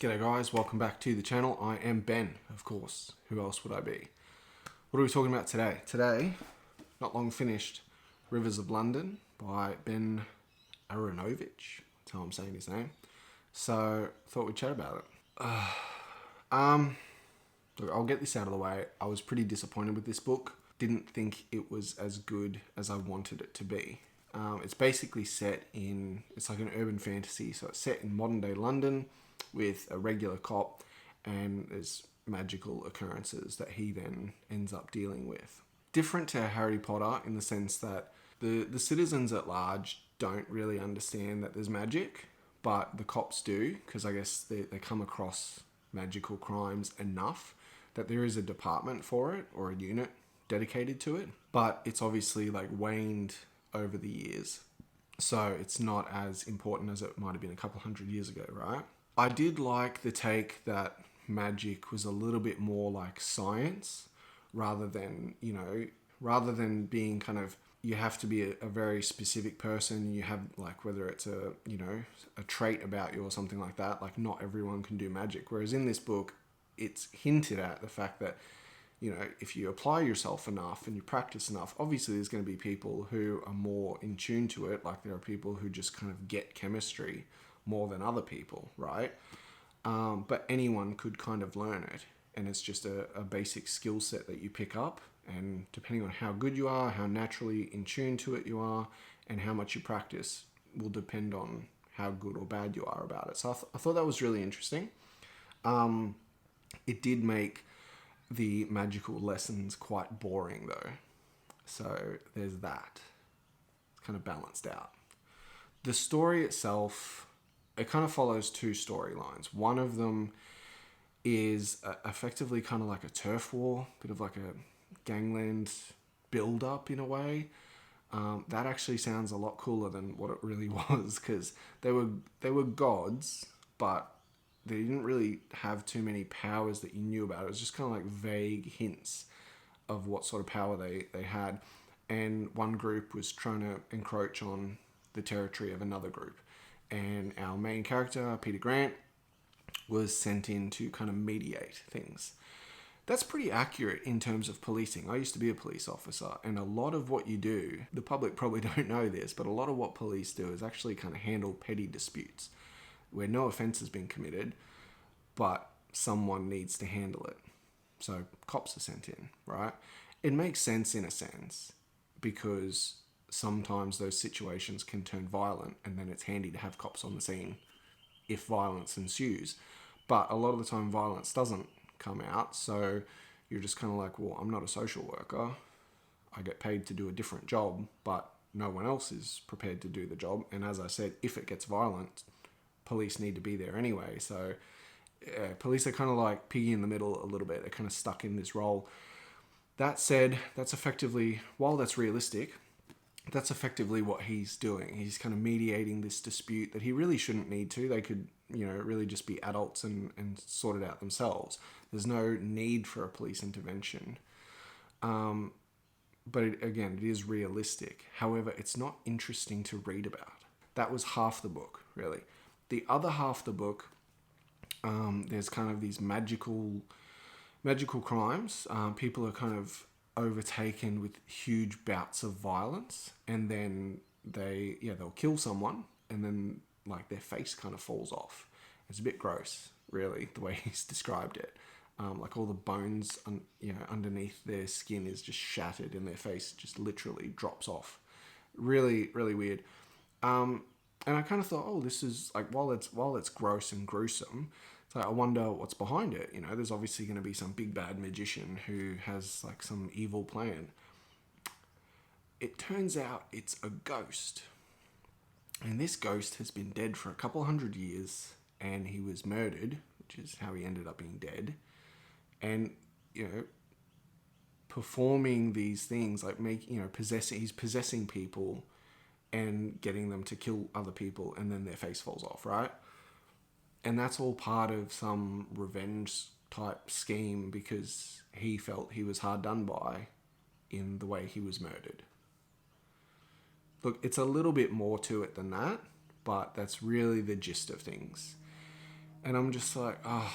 G'day guys, welcome back to the channel. I am Ben, of course. Who else would I be? What are we talking about today? Today, not long finished Rivers of London by Ben Aaronovitch. That's how I'm saying his name. So, thought we'd chat about it. Look, I'll get this out of the way. I was pretty disappointed with this book. Didn't think it was as good as I wanted it to be. It's basically it's like an urban fantasy, so it's set in modern day London with a regular cop, and there's magical occurrences that he then ends up dealing with. Different to Harry Potter in the sense that the citizens at large don't really understand that there's magic, but the cops do, because I guess they come across magical crimes enough that there is a department for it or a unit dedicated to it. But it's obviously like waned over the years, so it's not as important as it might have been a couple hundred years ago, right? I did like the take that magic was a little bit more like science rather than being kind of, you have to be a very specific person. You have like, whether it's a trait about you or something like that, like not everyone can do magic. Whereas in this book, it's hinted at the fact that, if you apply yourself enough and you practice enough, obviously there's going to be people who are more in tune to it. Like there are people who just kind of get chemistry more than other people, right? But anyone could kind of learn it. And it's just a basic skill set that you pick up. And depending on how good you are, how naturally in tune to it you are, and how much you practice will depend on how good or bad you are about it. So I thought that was really interesting. It did make the magical lessons quite boring though. So there's that. It's kind of balanced out. The story itself, it kind of follows two storylines. One of them is effectively kind of like a turf war, bit of like a gangland build-up in a way. That actually sounds a lot cooler than what it really was, because they were gods, but they didn't really have too many powers that you knew about. It was just kind of like vague hints of what sort of power they had. And one group was trying to encroach on the territory of another group. And our main character, Peter Grant, was sent in to kind of mediate things. That's pretty accurate in terms of policing. I used to be a police officer, and a lot of what you do, the public probably don't know this, but a lot of what police do is actually kind of handle petty disputes where no offense has been committed, but someone needs to handle it. So cops are sent in, right? It makes sense in a sense, because sometimes those situations can turn violent, and then it's handy to have cops on the scene if violence ensues. But a lot of the time violence doesn't come out, so you're just kind of like, well, I'm not a social worker. I get paid to do a different job, but no one else is prepared to do the job. And as I said, if it gets violent, police need to be there anyway. So police are kind of like piggy in the middle a little bit. They're kind of stuck in this role. That said, that's effectively, while that's realistic, that's effectively what he's doing. He's kind of mediating this dispute that he really shouldn't need to. They could, really just be adults and sort it out themselves. There's no need for a police intervention. But it is realistic. However, it's not interesting to read about. That was half the book, really. The other half the book, there's kind of these magical crimes. People are kind of overtaken with huge bouts of violence, and then they'll kill someone, and then like their face kind of falls off. It's a bit gross, really, the way he's described it. Like all the bones underneath their skin is just shattered, and their face just literally drops off. Really, really weird. And I kind of thought, this is like, while it's gross and gruesome, so I wonder what's behind it. There's obviously going to be some big bad magician who has like some evil plan. It turns out it's a ghost. And this ghost has been dead for a couple hundred years, and he was murdered, which is how he ended up being dead. And, performing these things, like he's possessing people and getting them to kill other people, and then their face falls off, right? And that's all part of some revenge type scheme, because he felt he was hard done by in the way he was murdered. Look, it's a little bit more to it than that, but that's really the gist of things. And I'm just like, oh,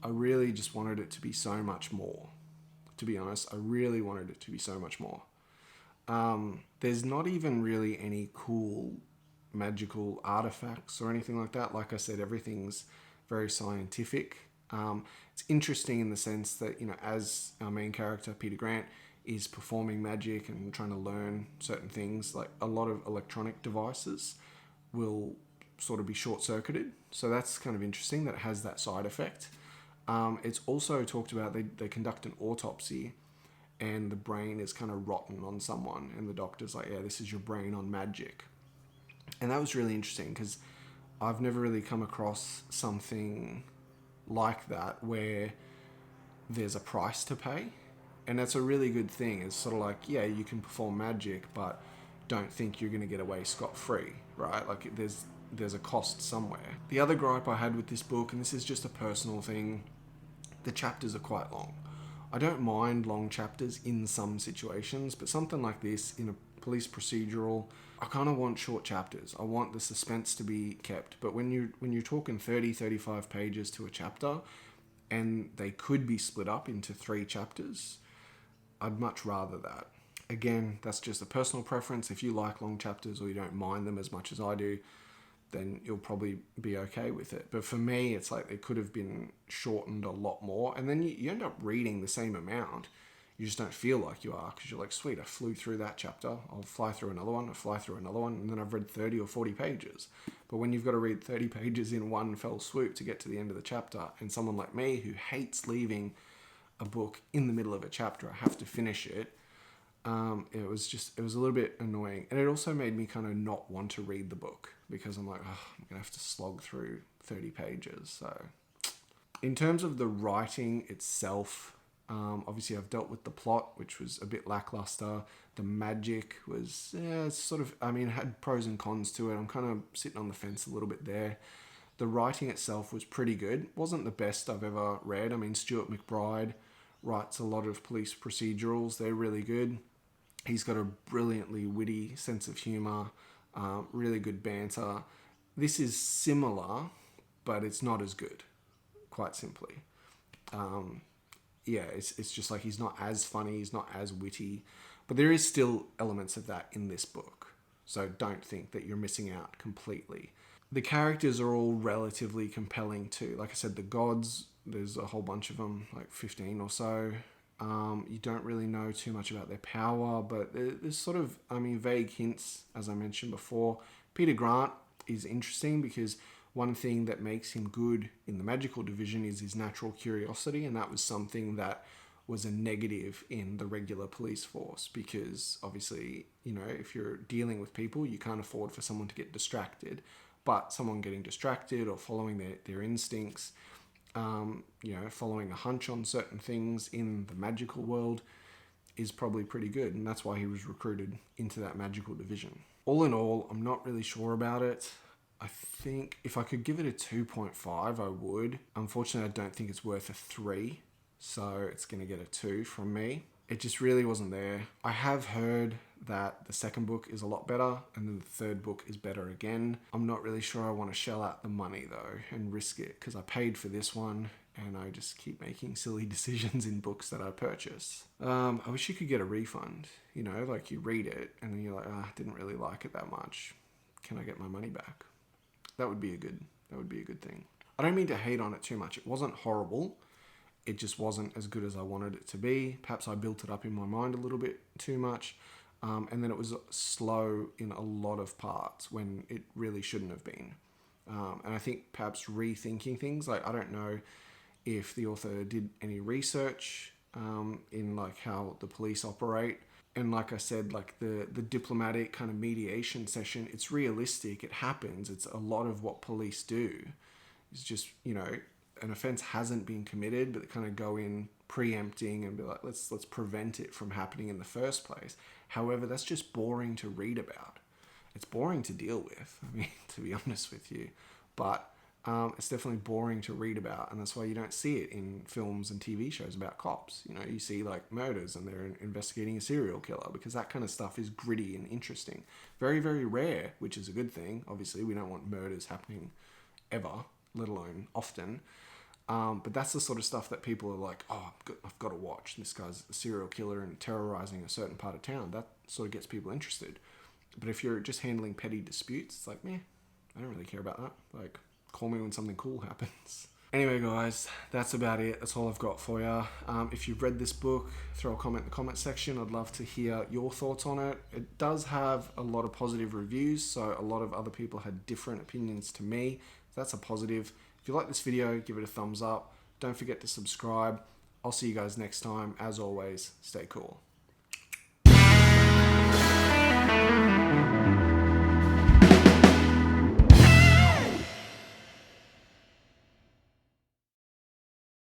I really just wanted it to be so much more. To be honest, I really wanted it to be so much more. There's not even really any cool magical artifacts or anything like that. Like I said, everything's very scientific. It's interesting in the sense that, as our main character, Peter Grant, is performing magic and trying to learn certain things, like a lot of electronic devices will sort of be short circuited. So that's kind of interesting that it has that side effect. It's also talked about they conduct an autopsy and the brain is kind of rotten on someone, and the doctor's like, yeah, this is your brain on magic. And that was really interesting because I've never really come across something like that where there's a price to pay. And that's a really good thing. It's sort of like, yeah, you can perform magic, but don't think you're going to get away scot-free, right? Like there's a cost somewhere. The other gripe I had with this book, and this is just a personal thing, the chapters are quite long. I don't mind long chapters in some situations, but something like this in a police procedural, I kind of want short chapters. I want the suspense to be kept. But when you're talking 30, 35 pages to a chapter, and they could be split up into 3 chapters, I'd much rather that. Again, that's just a personal preference. If you like long chapters or you don't mind them as much as I do, then you'll probably be okay with it. But for me, it's like it could have been shortened a lot more. And then you end up reading the same amount. You just don't feel like you are because you're like, sweet, I flew through that chapter. I'll fly through another one. I'll fly through another one. And then I've read 30 or 40 pages. But when you've got to read 30 pages in one fell swoop to get to the end of the chapter, and someone like me who hates leaving a book in the middle of a chapter, I have to finish it. It was a little bit annoying. And it also made me kind of not want to read the book because I'm like, oh, I'm going to have to slog through 30 pages. So in terms of the writing itself, obviously I've dealt with the plot, which was a bit lackluster. The magic was sort of, it had pros and cons to it. I'm kind of sitting on the fence a little bit there. The writing itself was pretty good. Wasn't the best I've ever read. Stuart McBride writes a lot of police procedurals. They're really good. He's got a brilliantly witty sense of humour, really good banter. This is similar, but it's not as good, quite simply. It's just like he's not as funny, he's not as witty, but there is still elements of that in this book. So don't think that you're missing out completely. The characters are all relatively compelling too. Like I said, the gods, there's a whole bunch of them, like 15 or so. You don't really know too much about their power, but there's sort of, vague hints, as I mentioned before. Peter Grant is interesting because one thing that makes him good in the magical division is his natural curiosity, and that was something that was a negative in the regular police force because obviously, if you're dealing with people, you can't afford for someone to get distracted, but someone getting distracted or following their instincts, following a hunch on certain things in the magical world is probably pretty good. And that's why he was recruited into that magical division. All in all, I'm not really sure about it. I think if I could give it a 2.5, I would. Unfortunately, I don't think it's worth a 3. So it's going to get a 2 from me. It just really wasn't there. I have heard that the second book is a lot better and then the third book is better again. I'm not really sure I want to shell out the money though and risk it because I paid for this one and I just keep making silly decisions in books that I purchase. I wish you could get a refund, like you read it and then you're like, I didn't really like it that much. Can I get my money back? That would be a good thing. I don't mean to hate on it too much. It wasn't horrible. It just wasn't as good as I wanted it to be. Perhaps I built it up in my mind a little bit too much. And then it was slow in a lot of parts when it really shouldn't have been. And I think perhaps rethinking things, like I don't know if the author did any research in like how the police operate. And like I said, like the diplomatic kind of mediation session, it's realistic, it happens. It's a lot of what police do. It's just, an offense hasn't been committed, but they kind of go in preempting and be like, let's prevent it from happening in the first place. However, that's just boring to read about. It's boring to deal with, to be honest with you. But it's definitely boring to read about, and that's why you don't see it in films and TV shows about cops. You see like murders and they're investigating a serial killer because that kind of stuff is gritty and interesting. Very, very rare, which is a good thing. Obviously, we don't want murders happening ever. let alone often. But that's the sort of stuff that people are like, oh, I've got to watch. This guy's a serial killer and terrorizing a certain part of town. That sort of gets people interested. But if you're just handling petty disputes, it's like, meh, I don't really care about that. Like, call me when something cool happens. Anyway, guys, that's about it. That's all I've got for you. If you've read this book, throw a comment in the comment section. I'd love to hear your thoughts on it. It does have a lot of positive reviews, so a lot of other people had different opinions to me. That's a positive. If you like this video, give it a thumbs up. Don't forget to subscribe. I'll see you guys next time. As always, stay cool.